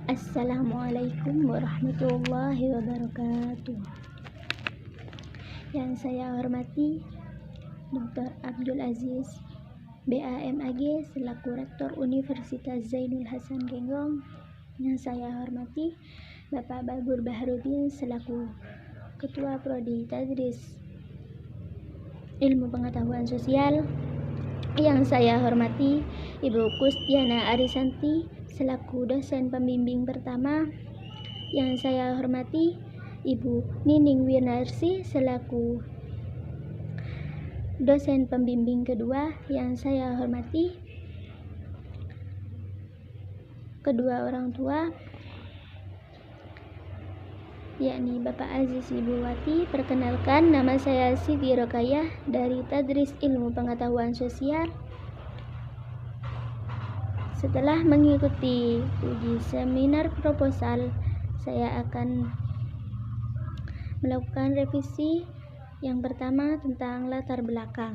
Assalamualaikum warahmatullahi wabarakatuh. Yang saya hormati Dr. Abdul Aziz BAMAG selaku Rektor Universitas Zainul Hasan Genggong. Yang saya hormati Bapak Babur Baharudin selaku Ketua Prodi Tadris Ilmu Pengetahuan Sosial. Yang saya hormati Ibu Kustiana Arisanti selaku dosen pembimbing pertama. Yang saya hormati Ibu Nining Wirnarsi selaku dosen pembimbing kedua. Yang saya hormati kedua orang tua, yakni Bapak Aziz Ibu Wati. Perkenalkan, nama saya Siti Rokayah dari Tadris Ilmu Pengetahuan Sosial. Setelah mengikuti uji seminar proposal, saya akan melakukan revisi yang pertama tentang latar belakang.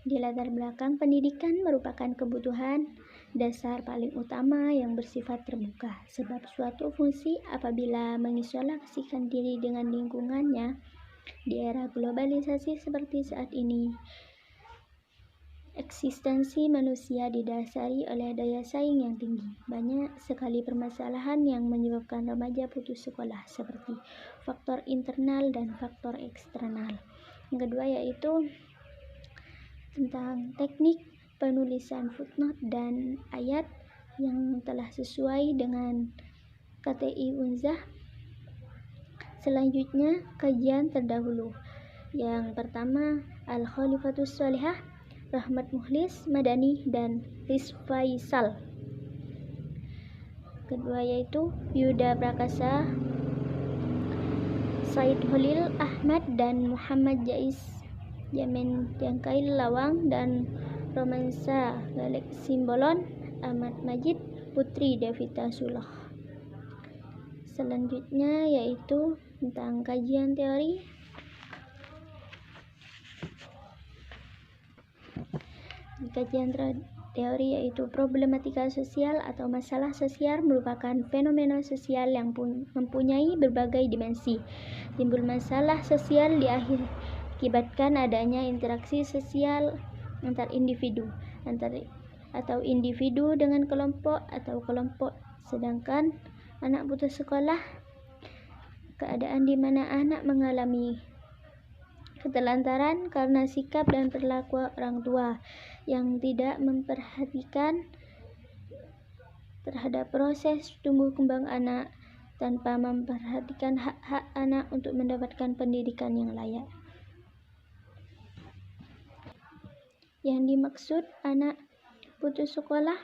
Di latar belakang, pendidikan merupakan kebutuhan dasar paling utama yang bersifat terbuka, sebab suatu fungsi apabila mengisolasikan diri dengan lingkungannya di era globalisasi seperti saat ini. Eksistensi manusia didasari oleh daya saing yang tinggi. Banyak sekali permasalahan yang menyebabkan remaja putus sekolah, seperti faktor internal dan faktor eksternal. Yang kedua yaitu tentang teknik penulisan footnote dan ayat yang telah sesuai dengan KTI Unzah. Selanjutnya, kajian terdahulu. Yang pertama, Al-Khalifatus Sholihah, Rahmat Mukhlis Madani, dan Rizfaisal. Kedua yaitu Yuda Prakasa, Said Holil Ahmad, dan Muhammad Jais Yamin Jangkail Lawang, dan Romansa Galek Simbolon, Ahmad Majid, Putri Devita Suloh. Selanjutnya yaitu tentang kajian teori. Kajian teori yaitu problematika sosial atau masalah sosial merupakan fenomena sosial yang mempunyai berbagai dimensi. Timbul masalah sosial diakibatkan adanya interaksi sosial antar individu, atau individu dengan kelompok atau kelompok. Sedangkan anak putus sekolah, keadaan di mana anak mengalami ketelantaran karena sikap dan perilaku orang tua yang tidak memperhatikan terhadap proses tumbuh kembang anak tanpa memperhatikan hak-hak anak untuk mendapatkan pendidikan yang layak. Yang dimaksud anak putus sekolah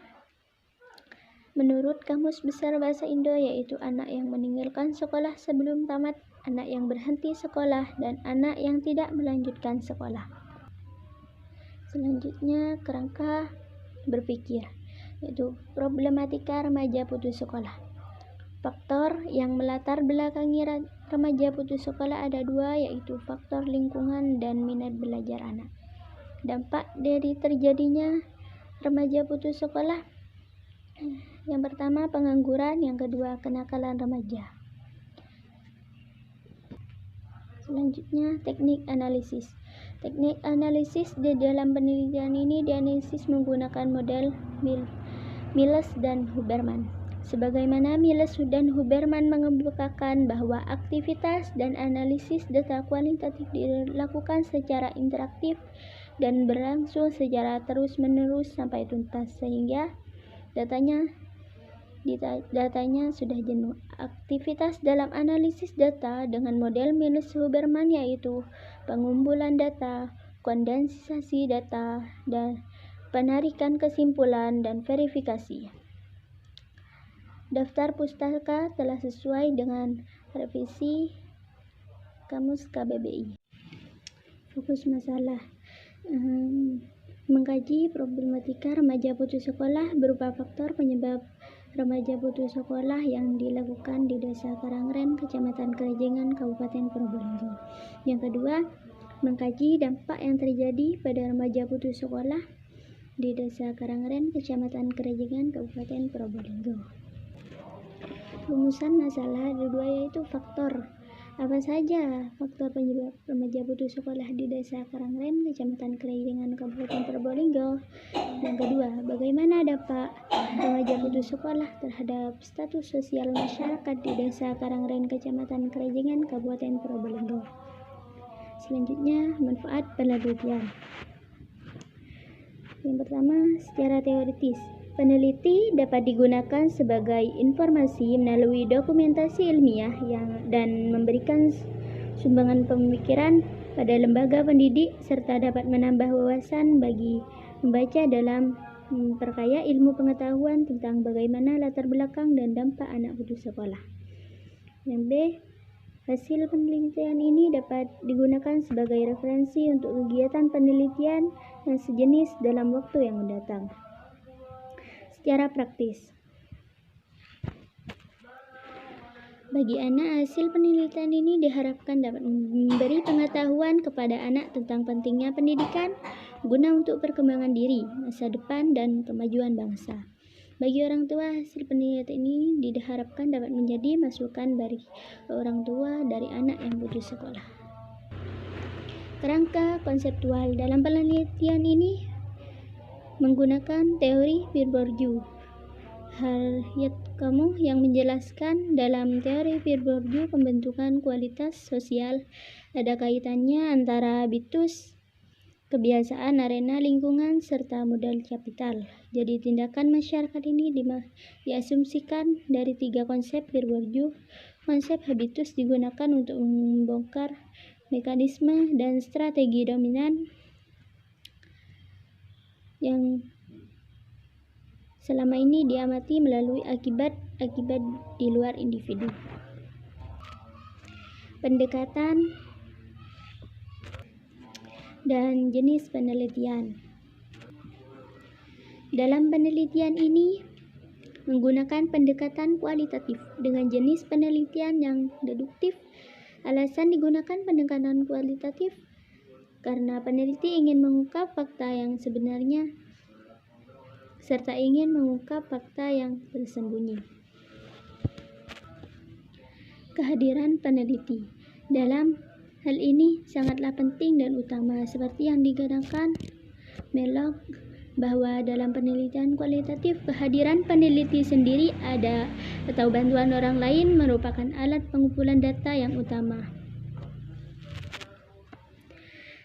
menurut Kamus Besar Bahasa Indo yaitu anak yang meninggalkan sekolah sebelum tamat, anak yang berhenti sekolah, dan anak yang tidak melanjutkan sekolah. Selanjutnya, kerangka berpikir, yaitu problematika remaja putus sekolah. Faktor yang melatar belakangi remaja putus sekolah ada dua, yaitu faktor lingkungan dan minat belajar anak. Dampak dari terjadinya remaja putus sekolah, yang pertama pengangguran, yang kedua kenakalan remaja. Selanjutnya, teknik analisis. Teknik analisis di dalam penelitian ini dianalisis menggunakan model Miles dan Huberman. Sebagaimana Miles dan Huberman mengemukakan bahwa aktivitas dan analisis data kualitatif dilakukan secara interaktif dan berlangsung secara terus-menerus sampai tuntas, sehingga datanya sudah jenuh. Aktivitas dalam analisis data dengan model Miles-Huberman yaitu pengumpulan data, kondensasi data, dan penarikan kesimpulan dan verifikasi. Daftar pustaka telah sesuai dengan revisi Kamus KBBI. Fokus masalah mengkaji problematika remaja putus sekolah berupa faktor penyebab remaja putus sekolah yang dilakukan di Desa Karangren, Kecamatan Krajengan, Kabupaten Probolinggo. Yang kedua, mengkaji dampak yang terjadi pada remaja putus sekolah di Desa Karangren, Kecamatan Kerajikan, Kabupaten Probolinggo. Rumusan masalah ada dua, yaitu faktor. Apa saja faktor penyebab remaja putus sekolah di Desa Karangren, Kecamatan Kerajikan, Kabupaten Probolinggo? Yang kedua, bagaimana dampak remaja putus sekolah terhadap status sosial masyarakat di Desa Karangren, Kecamatan Kerajikan, Kabupaten Probolinggo? Selanjutnya, manfaat penelitian. Yang pertama, secara teoritis. Peneliti dapat digunakan sebagai informasi melalui dokumentasi ilmiah dan memberikan sumbangan pemikiran pada lembaga pendidik serta dapat menambah wawasan bagi membaca dalam memperkaya ilmu pengetahuan tentang bagaimana latar belakang dan dampak anak putus sekolah. Yang B, hasil penelitian ini dapat digunakan sebagai referensi untuk kegiatan penelitian yang sejenis dalam waktu yang mendatang. Secara praktis, bagi anak, hasil penelitian ini diharapkan dapat memberi pengetahuan kepada anak tentang pentingnya pendidikan guna untuk perkembangan diri, masa depan, dan kemajuan bangsa. Bagi orang tua, hasil penelitian ini diharapkan dapat menjadi masukan bagi orang tua dari anak yang putus sekolah. Kerangka konseptual dalam penelitian ini menggunakan teori peer review. Harriet Kamu yang menjelaskan dalam teori peer review pembentukan kualitas sosial ada kaitannya antara habitus, kebiasaan, arena, lingkungan, serta modal kapital. Jadi tindakan masyarakat ini diasumsikan dari 3 konsep peer review. Konsep habitus digunakan untuk membongkar mekanisme dan strategi dominan yang selama ini diamati melalui akibat-akibat di luar individu. Pendekatan dan jenis penelitian. Dalam penelitian ini menggunakan pendekatan kualitatif dengan jenis penelitian yang deduktif. Alasan digunakan pendekatan kualitatif karena peneliti ingin mengungkap fakta yang sebenarnya serta ingin mengungkap fakta yang tersembunyi. Kehadiran peneliti dalam hal ini sangatlah penting dan utama, seperti yang digunakan Mellog bahwa dalam penelitian kualitatif kehadiran peneliti sendiri ada atau bantuan orang lain merupakan alat pengumpulan data yang utama.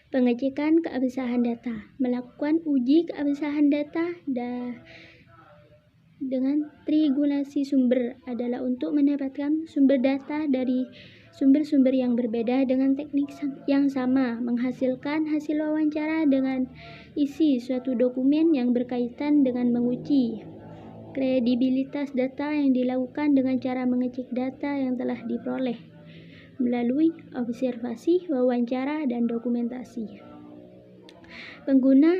Pengecekan keabsahan data. Melakukan uji keabsahan data dengan triangulasi sumber adalah untuk mendapatkan sumber data dari sumber-sumber yang berbeda dengan teknik yang sama, menghasilkan hasil wawancara dengan isi suatu dokumen yang berkaitan dengan menguji kredibilitas data yang dilakukan dengan cara mengecek data yang telah diperoleh melalui observasi, wawancara, dan dokumentasi. Pengguna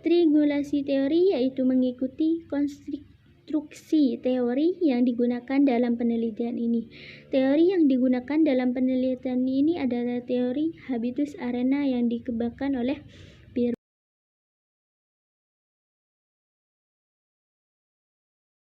triangulasi teori yaitu mengikuti konstruksi teori yang digunakan dalam penelitian ini. Teori yang digunakan dalam penelitian ini adalah teori habitus arena yang dikembangkan oleh